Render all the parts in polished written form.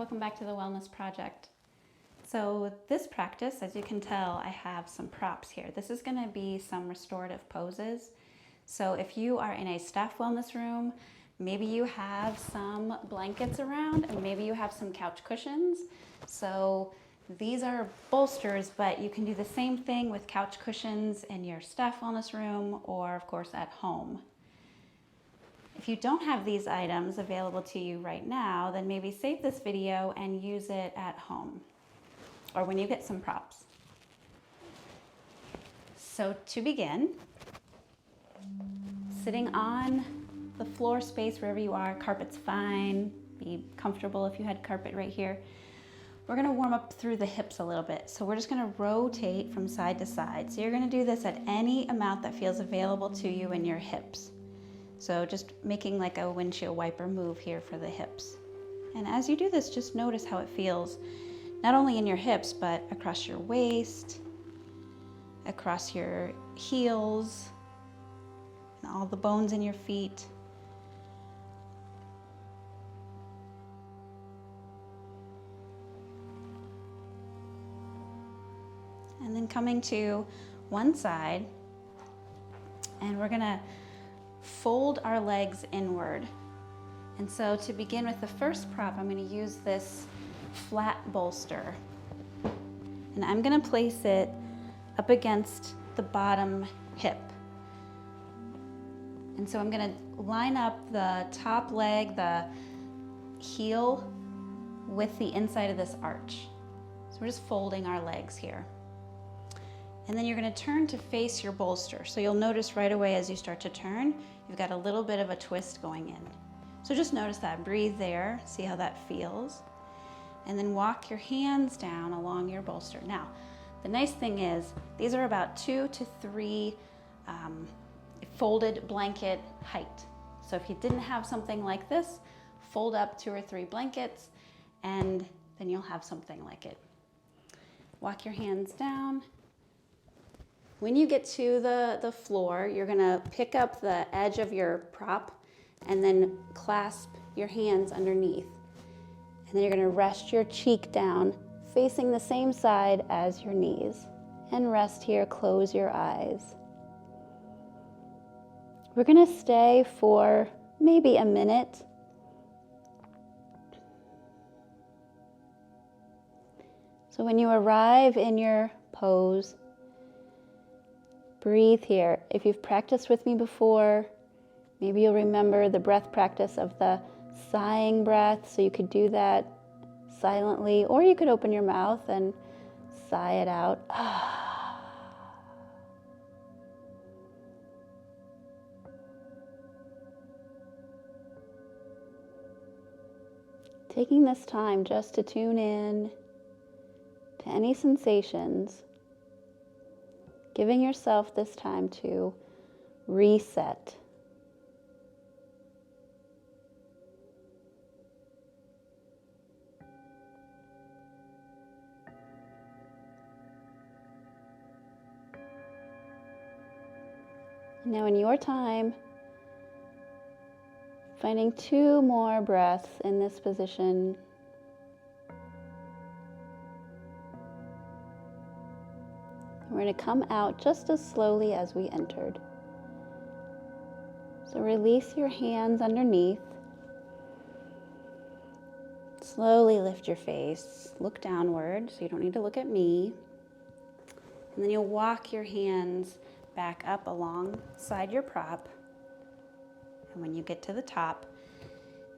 welcome back to the Wellness Project. So this practice, as you can tell, I have some props here. This is going to be some restorative poses. So if you are in a staff wellness room, maybe you have some blankets around and maybe you have some couch cushions. So these are bolsters, but you can do the same thing with couch cushions in your staff wellness room or of course at home. If you don't have these items available to you right now, then maybe save this video and use it at home or when you get some props. So to begin, sitting on the floor space wherever you are, carpet's fine, be comfortable if you had carpet right here. We're gonna warm up through the hips a little bit. So we're just gonna rotate from side to side. So you're gonna do this at any amount that feels available to you in your hips. So just making like a windshield wiper move here for the hips. And as you do this, just notice how it feels, not only in your hips, but across your waist, across your heels, and all the bones in your feet. And then coming to one side, and we're gonna fold our legs inward. And so to begin with the first prop, I'm going to use this flat bolster. And I'm going to place it up against the bottom hip. And so I'm going to line up the top leg, the heel, with the inside of this arch. So we're just folding our legs here. And then you're going to turn to face your bolster. So you'll notice right away as you start to turn, you've got a little bit of a twist going in. So just notice that, breathe there, see how that feels. And then walk your hands down along your bolster. Now, the nice thing is, these are about 2 to 3 folded blanket height. So if you didn't have something like this, fold up 2 or 3 blankets and then you'll have something like it. Walk your hands down. When you get to the floor, you're gonna pick up the edge of your prop and then clasp your hands underneath. And then you're gonna rest your cheek down, facing the same side as your knees. And rest here, close your eyes. We're gonna stay for maybe a minute. So when you arrive in your pose, breathe here. If you've practiced with me before, maybe you'll remember the breath practice of the sighing breath, so you could do that silently, or you could open your mouth and sigh it out. Taking this time just to tune in to any sensations, giving yourself this time to reset. Now in your time, finding 2 more breaths in this position. We're going to come out just as slowly as we entered. So release your hands underneath. Slowly lift your face. Look downward, so you don't need to look at me. And then you'll walk your hands back up alongside your prop. And when you get to the top,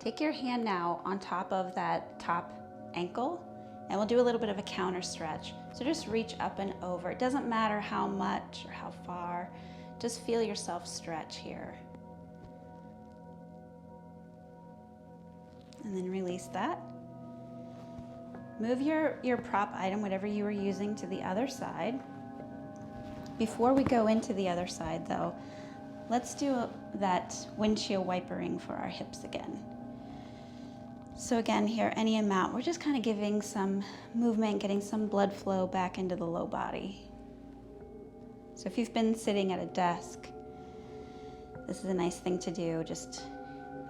take your hand now on top of that top ankle. And we'll do a little bit of a counter stretch. So just reach up and over. It doesn't matter how much or how far. Just feel yourself stretch here. And then release that. Move your prop item, whatever you were using, to the other side. Before we go into the other side though, let's do that windshield wipering for our hips again. So again, here, any amount. We're just kind of giving some movement, getting some blood flow back into the low body. So if you've been sitting at a desk, this is a nice thing to do. Just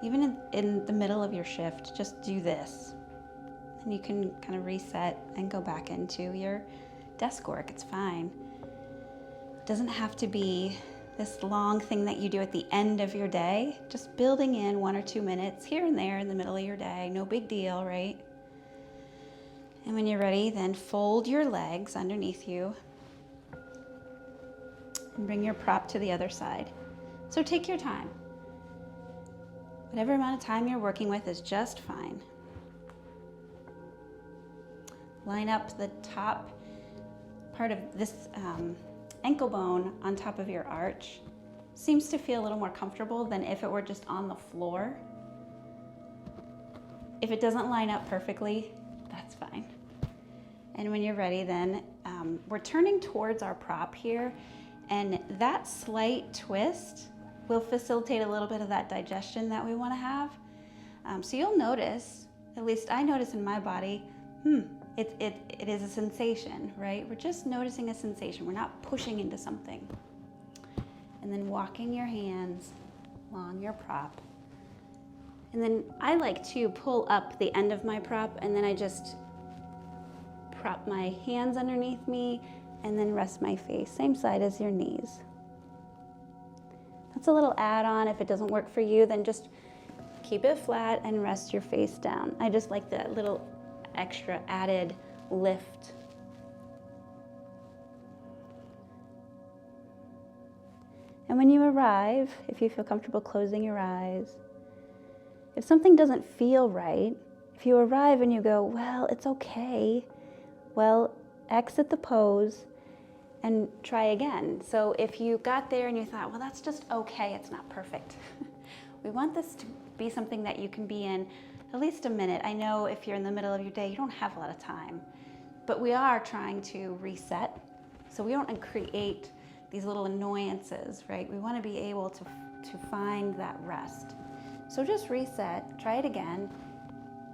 even in the middle of your shift, just do this. and you can kind of reset and go back into your desk work. It's fine. It doesn't have to be this long thing that you do at the end of your day. Just building in 1 or 2 minutes here and there in the middle of your day. No big deal, right? And when you're ready, then fold your legs underneath you and bring your prop to the other side. So take your time. Whatever amount of time you're working with is just fine. Line up the top part of this ankle bone on top of your arch. Seems to feel a little more comfortable than if it were just on the floor. If it doesn't line up perfectly, that's fine. And when you're ready, then we're turning towards our prop here, and that slight twist will facilitate a little bit of that digestion that we want to have. So you'll notice, at least I notice in my body, it is a sensation, right? We're just noticing a sensation. We're not pushing into something. And then walking your hands along your prop. And then I like to pull up the end of my prop, and then I just prop my hands underneath me and then rest my face, same side as your knees. That's a little add-on. If it doesn't work for you, then just keep it flat and rest your face down. I just like that little extra added lift. And when you arrive, if you feel comfortable closing your eyes, if something doesn't feel right, if you arrive and you go, well, it's okay, well, exit the pose and try again. So if you got there and you thought, well, that's just okay, it's not perfect. We want this to be something that you can be in at least a minute. I know if you're in the middle of your day, you don't have a lot of time, but we are trying to reset. So we don't create these little annoyances, right? We want to be able to find that rest. So just reset, try it again.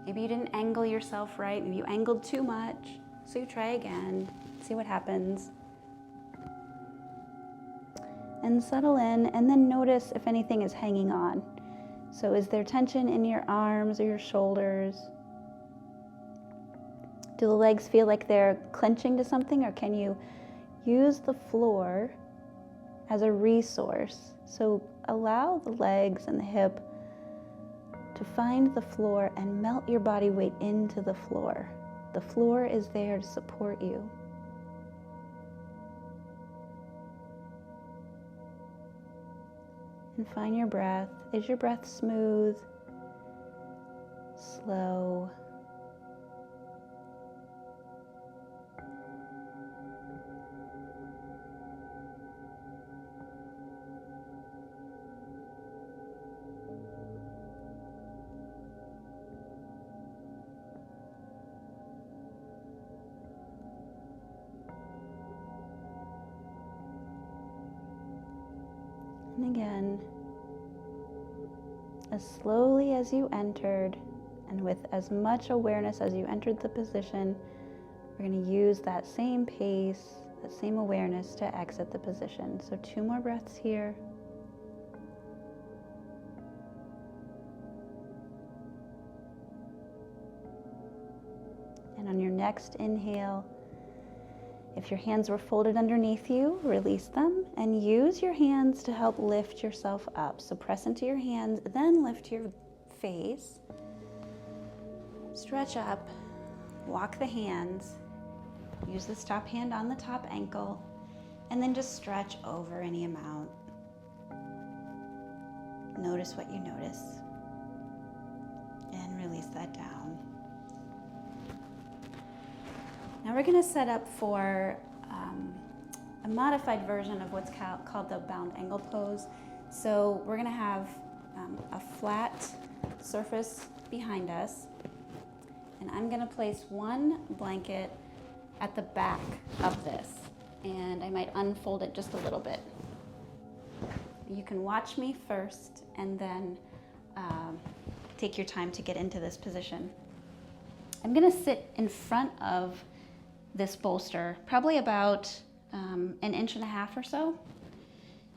Maybe you didn't angle yourself right, maybe you angled too much. So you try again, see what happens. And settle in, and then notice if anything is hanging on. So is there tension in your arms or your shoulders? Do the legs feel like they're clenching to something, or can you use the floor as a resource? So allow the legs and the hip to find the floor and melt your body weight into the floor. The floor is there to support you. And find your breath. Is your breath smooth, slow? And again, as slowly as you entered and with as much awareness as you entered the position, we're going to use that same pace, that same awareness to exit the position. So 2 more breaths here. And on your next inhale, if your hands were folded underneath you, release them and use your hands to help lift yourself up. So press into your hands, then lift your face. Stretch up, walk the hands, use this top hand on the top ankle, and then just stretch over any amount. Notice what you notice and release that down. Now we're going to set up for a modified version of what's called the bound angle pose. So we're going to have a flat surface behind us, and I'm going to place one blanket at the back of this, and I might unfold it just a little bit. You can watch me first and then take your time to get into this position. I'm going to sit in front of this bolster, probably about 1.5 inches or so.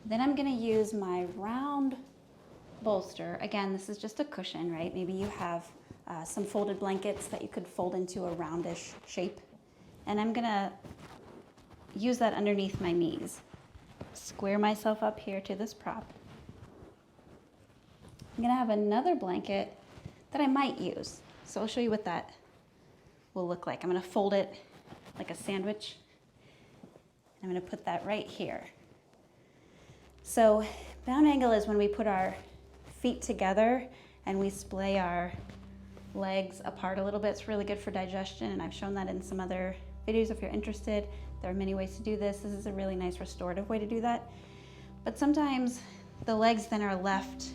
Then I'm going to use my round bolster. Again, this is just a cushion, right? Maybe you have some folded blankets that you could fold into a roundish shape. And I'm gonna use that underneath my knees. Square myself up here to this prop. I'm gonna have another blanket that I might use. So I'll show you what that will look like. I'm gonna fold it like a sandwich. I'm gonna put that right here. So bound angle is when we put our feet together and we splay our legs apart a little bit. It's really good for digestion, and I've shown that in some other videos if you're interested. There are many ways to do this. This is a really nice restorative way to do that. But sometimes the legs then are left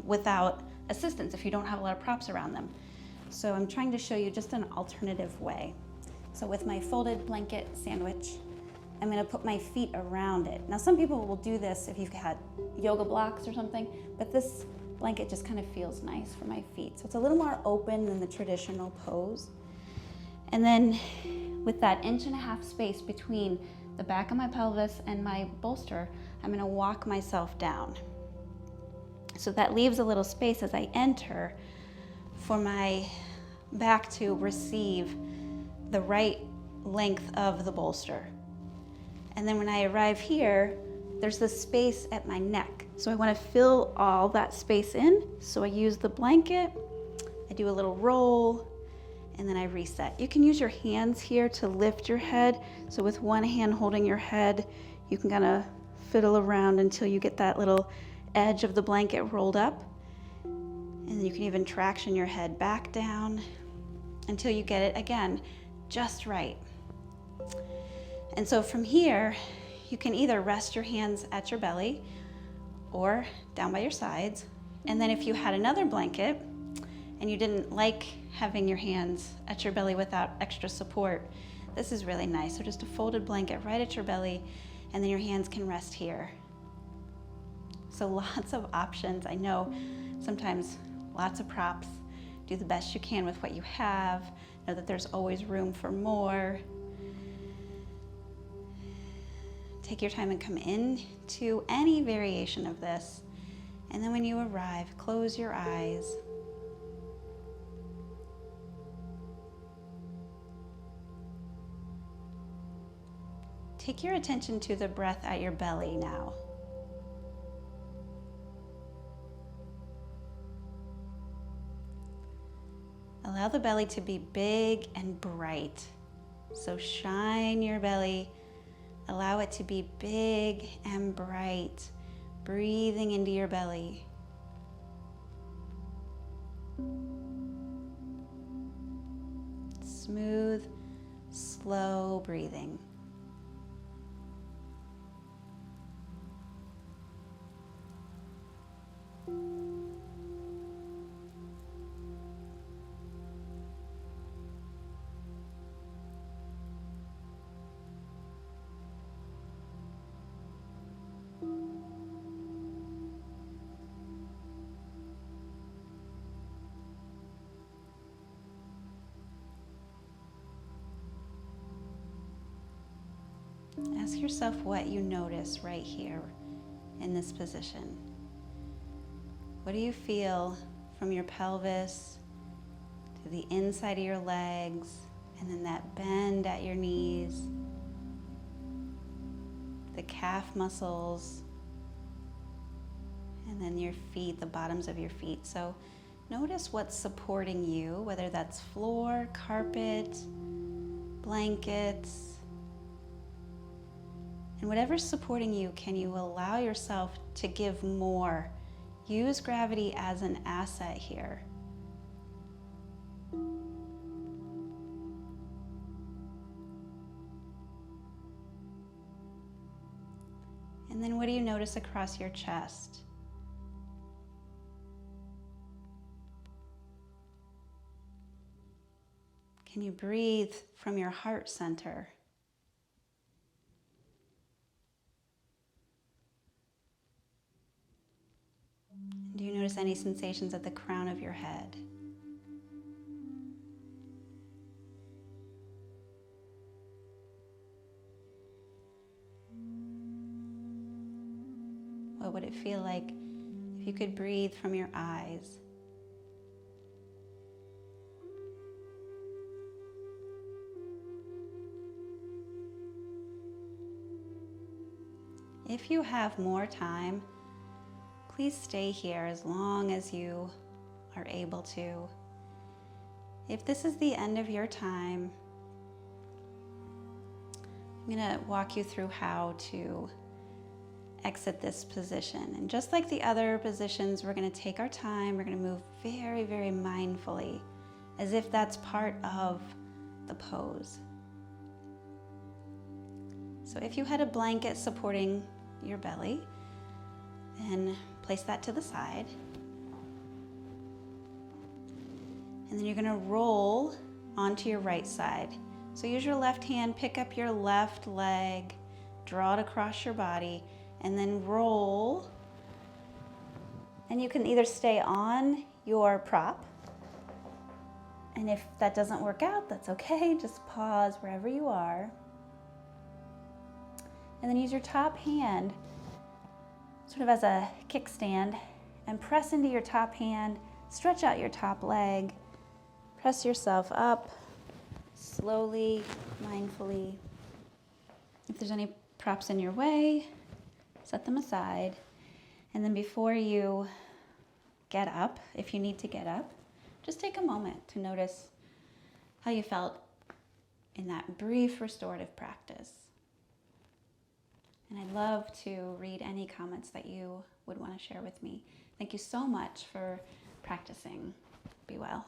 without assistance if you don't have a lot of props around them. So I'm trying to show you just an alternative way. So with my folded blanket sandwich, I'm gonna put my feet around it. Now some people will do this if you've had yoga blocks or something, but this blanket just kind of feels nice for my feet. So it's a little more open than the traditional pose. And then with that 1.5 inch space between the back of my pelvis and my bolster, I'm gonna walk myself down. So that leaves a little space as I enter for my back to receive the right length of the bolster. And then when I arrive here, there's this space at my neck. So I want to fill all that space in. So I use the blanket, I do a little roll, and then I reset. You can use your hands here to lift your head. So with one hand holding your head, you can kind of fiddle around until you get that little edge of the blanket rolled up. And then you can even traction your head back down until you get it, again, just right. And so from here, you can either rest your hands at your belly or down by your sides. And then if you had another blanket and you didn't like having your hands at your belly without extra support, this is really nice. So just a folded blanket right at your belly, and then your hands can rest here. So lots of options. I know sometimes lots of props. Do the best you can with what you have. Know that there's always room for more. Take your time and come in to any variation of this. And then when you arrive, close your eyes. Take your attention to the breath at your belly now. Allow the belly to be big and bright. So shine your belly. Allow it to be big and bright, breathing into your belly. Smooth, slow breathing. Ask yourself what you notice right here in this position. What do you feel from your pelvis to the inside of your legs, and then that bend at your knees, the calf muscles, and then your feet, the bottoms of your feet. So notice what's supporting you, whether that's floor, carpet, blankets. And whatever's supporting you, can you allow yourself to give more? Use gravity as an asset here. And then what do you notice across your chest? Can you breathe from your heart center? Do you notice any sensations at the crown of your head? What would it feel like if you could breathe from your eyes? If you have more time, please stay here as long as you are able to. If this is the end of your time, I'm going to walk you through how to exit this position. And just like the other positions, we're going to take our time. We're going to move very, very mindfully, as if that's part of the pose. So if you had a blanket supporting your belly, then place that to the side. And then you're going to roll onto your right side. So use your left hand, pick up your left leg, draw it across your body, and then roll. And you can either stay on your prop, and if that doesn't work out, that's okay. Just pause wherever you are. And then use your top hand sort of as a kickstand and press into your top hand, stretch out your top leg, press yourself up slowly, mindfully. If there's any props in your way, set them aside. And then before you get up, if you need to get up, just take a moment to notice how you felt in that brief restorative practice. And I'd love to read any comments that you would want to share with me. Thank you so much for practicing. Be well.